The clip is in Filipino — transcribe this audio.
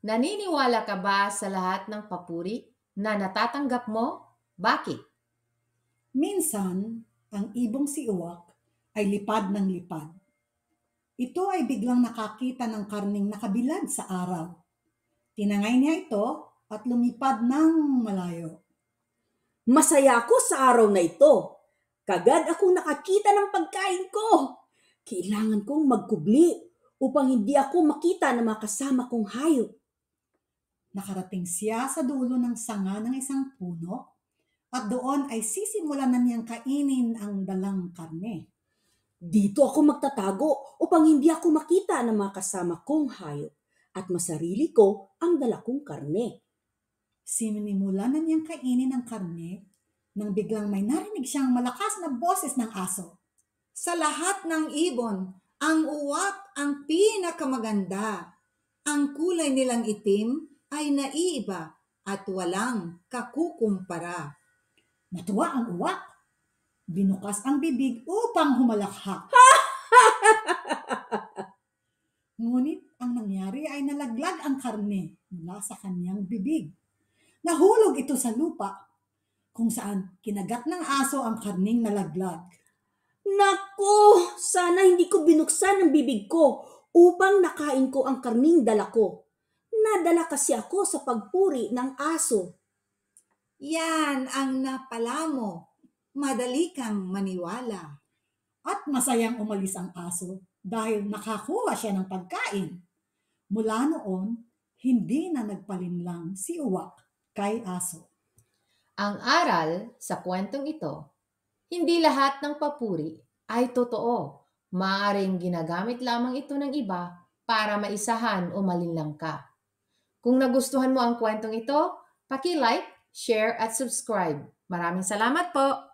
Naniniwala ka ba sa lahat ng papuri na natatanggap mo? Bakit? Minsan, ang ibong si Uwak ay lipad ng lipad. Ito ay biglang nakakita ng karning nakabilad sa araw. Tinangay niya ito at lumipad ng malayo. Masaya ako sa araw na ito. Kagad akong nakakita ng pagkain ko. Kailangan kong magkubli upang hindi ako makita ng mga kasama kong hayop. Nakarating siya sa dulo ng sanga ng isang puno at doon ay sisimulan na niyang kainin ang dalang karne. Dito ako magtatago upang hindi ako makita ng mga kasama kong hayop at masarili ko ang dala kong karne. Sinimulan na niyang kainin ang karne nang biglang may narinig siyang malakas na boses ng aso. Sa lahat ng ibon, ang uwak ang pinakamaganda. Ang kulay nilang itim ay naiiba at walang kakukumpara. Natuwa ang Uwak. Binukas ang bibig upang humalakhak. Ngunit ang nangyari ay nalaglag ang karne mula sa kanyang bibig. Nahulog ito sa lupa, kung saan kinagat ng aso ang karning nalaglag. Naku, sana hindi ko binuksan ang bibig ko upang nakain ko ang karning dala ko. Nadala kasi ako sa pagpuri ng aso. Yan ang napala mo. Madali kang maniwala. At masayang umalis ang aso dahil nakakuha siya ng pagkain. Mula noon, hindi na nagpalinlang si Uwak kay aso. Ang aral sa kwentong ito, hindi lahat ng papuri ay totoo. Maaaring ginagamit lamang ito ng iba para maisahan o malinlang ka. Kung nagustuhan mo ang kwentong ito, paki-like, share at subscribe. Maraming salamat po!